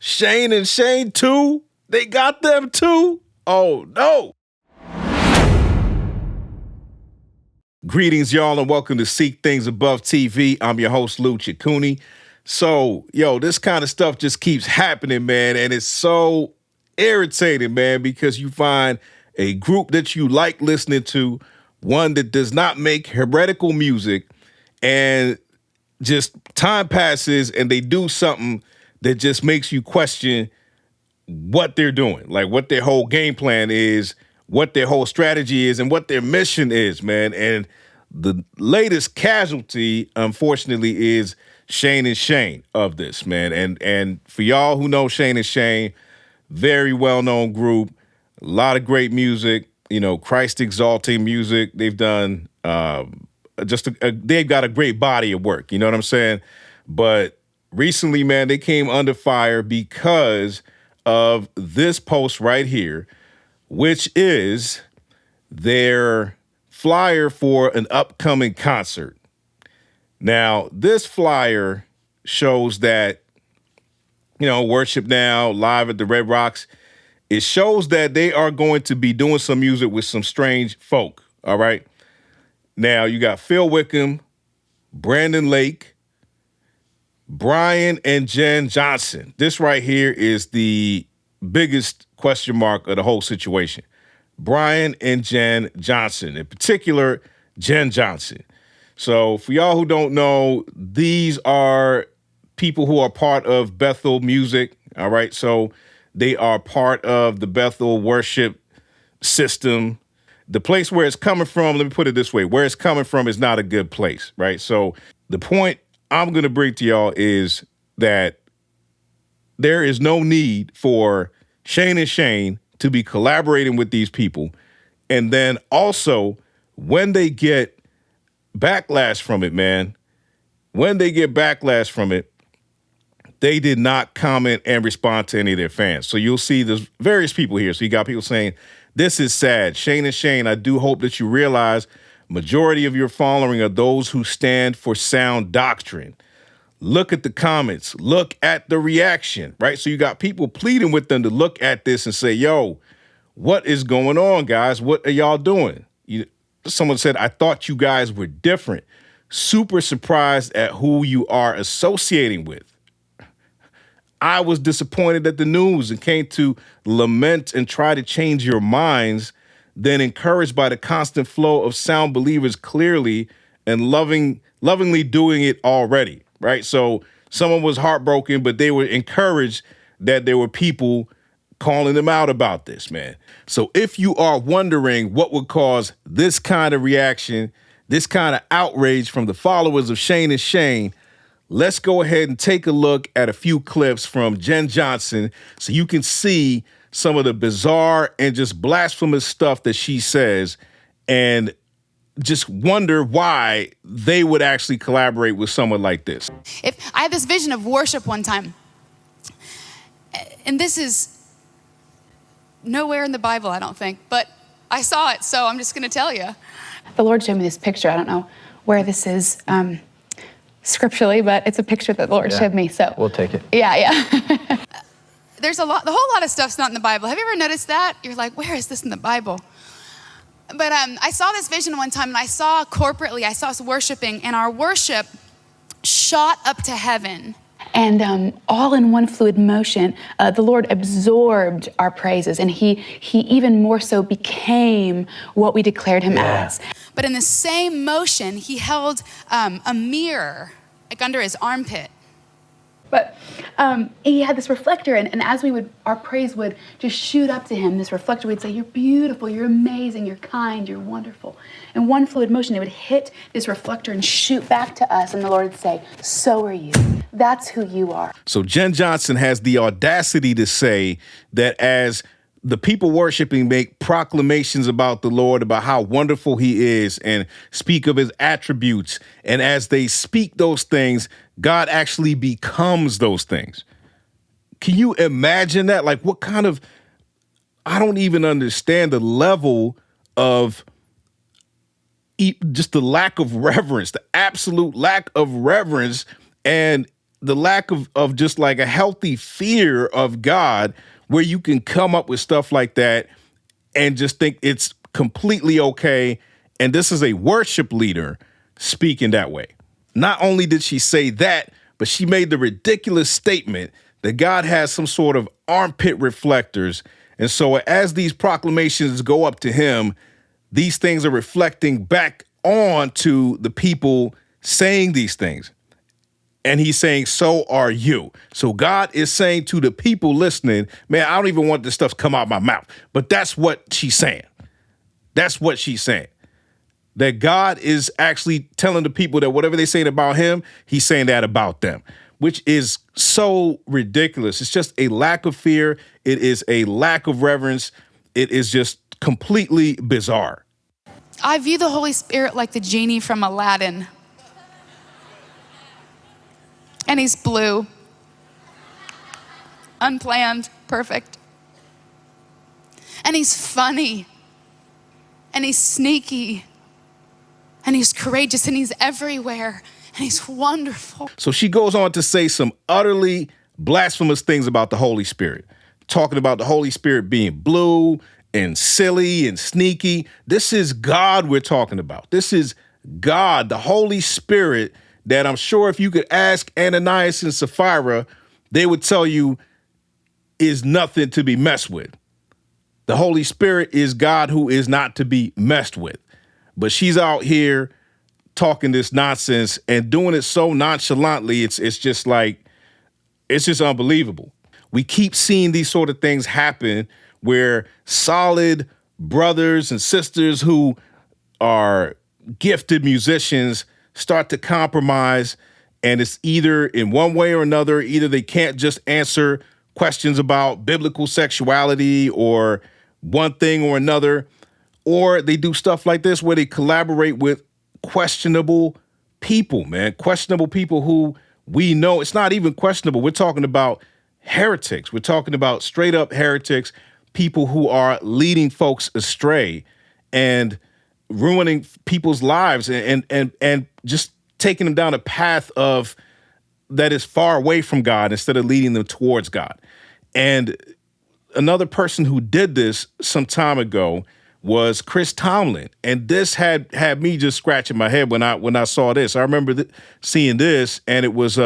Shane and Shane too? They got them too? Oh, no. Greetings, y'all, and welcome to Seek Things Above TV. I'm your host, Lou Ciccone. So, this kind of stuff just keeps happening, man, and it's so irritating, man, because you find a group that you like listening to, one that does not make heretical music, and just time passes and they do something that just makes you question what they're doing, like what their whole game plan is, what their whole strategy is, and what their mission is, man. And the latest casualty, unfortunately, is Shane and Shane of this, man. And for y'all who know Shane and Shane, very well-known group, a lot of great music, Christ-exalting music. They've done they've got a great body of work, you know what I'm saying? But recently, man, they came under fire because of this post right here, which is their flyer for an upcoming concert. Now, this flyer shows that, Worship Now, live at the Red Rocks. It shows that they are going to be doing some music with some strange folk, all right? Now, you got Phil Wickham, Brandon Lake, Brian and Jenn Johnson. This right here is the biggest question mark of the whole situation. Brian and Jenn Johnson, in particular, Jenn Johnson. So for y'all who don't know, these are people who are part of Bethel music, all right? So they are part of the Bethel worship system. The place where it's coming from, let me put it this way, where it's coming from is not a good place, right? So the point I'm going to bring to y'all is that there is no need for Shane and Shane to be collaborating with these people. And then also, when they get backlash from it, man, they did not comment and respond to any of their fans. So you'll see there's various people here. So you got people saying, this is sad. Shane and Shane, I do hope that you realize majority of your following are those who stand for sound doctrine. Look at the comments. Look at the reaction, right? So you got people pleading with them to look at this and say, yo, what is going on, guys? What are y'all doing? Someone said, I thought you guys were different. Super surprised at who you are associating with. I was disappointed at the news and came to lament and try to change your minds, then encouraged by the constant flow of sound believers clearly and lovingly doing it already, right? So someone was heartbroken, but they were encouraged that there were people calling them out about this, man. So if you are wondering what would cause this kind of reaction, this kind of outrage from the followers of Shane and Shane, let's go ahead and take a look at a few clips from Jenn Johnson so you can see some of the bizarre and just blasphemous stuff that she says and just wonder why they would actually collaborate with someone like this. If I had this vision of worship one time, and this is nowhere in the Bible, I don't think, but I saw it, so I'm just going to tell you. The Lord showed me this picture. I don't know where this is scripturally, but it's a picture that the Lord showed me. So we'll take it. Yeah. The whole lot of stuff's not in the Bible. Have you ever noticed that? You're like, where is this in the Bible? But I saw this vision one time, and I saw us worshiping, and our worship shot up to heaven. And all in one fluid motion, the Lord absorbed our praises, and he even more so became what we declared him as. But in the same motion, he held a mirror like under his armpit. But he had this reflector, and as our praise would just shoot up to him, this reflector would say, you're beautiful, you're amazing, you're kind, you're wonderful. In one fluid motion, it would hit this reflector and shoot back to us, and the Lord would say, so are you. That's who you are. So Jenn Johnson has the audacity to say that as the people worshiping make proclamations about the Lord, about how wonderful he is, and speak of his attributes. And as they speak those things, God actually becomes those things. Can you imagine that? Like, what kind of, I don't even understand the level of just the lack of reverence, the absolute lack of reverence. And the lack of just like a healthy fear of God, where you can come up with stuff like that and just think it's completely okay. And this is a worship leader speaking that way. Not only did she say that, but she made the ridiculous statement that God has some sort of armpit reflectors. And so as these proclamations go up to him, these things are reflecting back on to the people saying these things. And he's saying, so are you. So God is saying to the people listening, man, I don't even want this stuff to come out my mouth. But that's what she's saying. That's what she's saying. That God is actually telling the people that whatever they're saying about him, he's saying that about them, which is so ridiculous. It's just a lack of fear. It is a lack of reverence. It is just completely bizarre. I view the Holy Spirit like the genie from Aladdin. And he's blue. Unplanned, perfect. And he's funny. And he's sneaky. And he's courageous, and he's everywhere. And he's wonderful. So she goes on to say some utterly blasphemous things about the Holy Spirit, talking about the Holy Spirit being blue and silly and sneaky. This is God we're talking about. This is God, the Holy Spirit, that I'm sure if you could ask Ananias and Sapphira, they would tell you is nothing to be messed with. The Holy Spirit is God who is not to be messed with. But she's out here talking this nonsense and doing it so nonchalantly. It's just like, it's just unbelievable. We keep seeing these sort of things happen where solid brothers and sisters who are gifted musicians start to compromise, and it's either in one way or another, either they can't just answer questions about biblical sexuality or one thing or another, or they do stuff like this where they collaborate with questionable people, man. Questionable people who we know, it's not even questionable. We're talking about heretics. We're talking about straight up heretics, people who are leading folks astray and ruining people's lives and just taking them down a path of that is far away from God instead of leading them towards God. And another person who did this some time ago was Chris Tomlin. And this had me just scratching my head when I saw this. I remember seeing this, and it was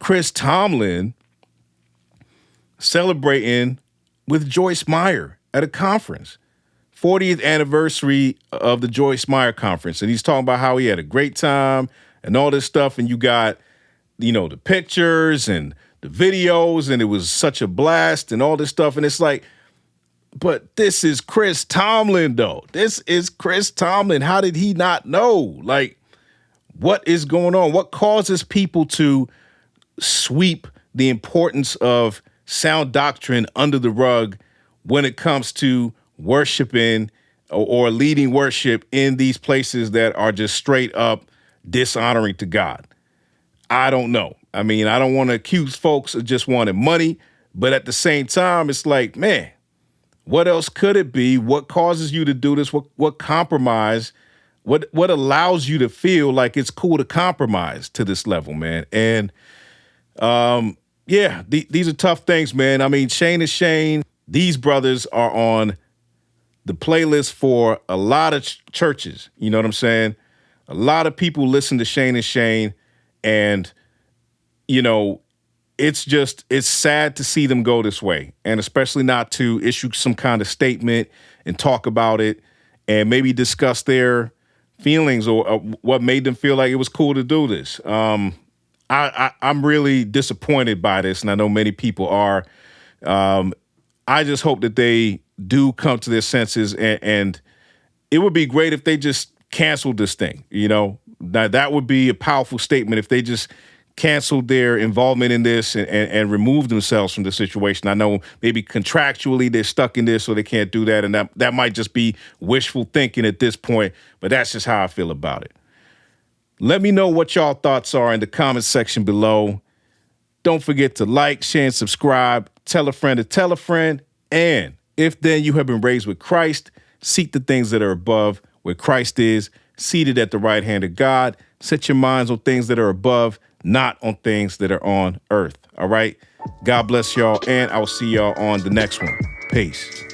Chris Tomlin celebrating with Joyce Meyer at a conference. 40th anniversary of the Joyce Meyer conference. And he's talking about how he had a great time and all this stuff. And you got, the pictures and the videos, and it was such a blast and all this stuff. And it's like, but this is Chris Tomlin, though. This is Chris Tomlin. How did he not know? Like, what is going on? What causes people to sweep the importance of sound doctrine under the rug when it comes to worshiping or leading worship in these places that are just straight up dishonoring to God? I don't know. I mean, I don't want to accuse folks of just wanting money, but at the same time, it's like, man, what else could it be? What causes you to do this? What compromise? What allows you to feel like it's cool to compromise to this level, man? And these are tough things, man. I mean, Shane is Shane. These brothers are on the playlist for a lot of churches. You know what I'm saying? A lot of people listen to Shane and Shane, and, it's sad to see them go this way, and especially not to issue some kind of statement and talk about it and maybe discuss their feelings or what made them feel like it was cool to do this. I'm really disappointed by this, and I know many people are. I just hope that they do come to their senses, and it would be great if they just canceled this thing. That would be a powerful statement if they just canceled their involvement in this and removed themselves from the situation. I know maybe contractually they're stuck in this, so they can't do that, and that might just be wishful thinking at this point, but that's just how I feel about it. Let me know what y'all thoughts are in the comment section below. Don't forget to like, share, and subscribe. Tell a friend to tell a friend. And if then you have been raised with Christ, seek the things that are above, where Christ is, seated at the right hand of God. Set your minds on things that are above, not on things that are on earth. All right. God bless y'all. And I'll see y'all on the next one. Peace.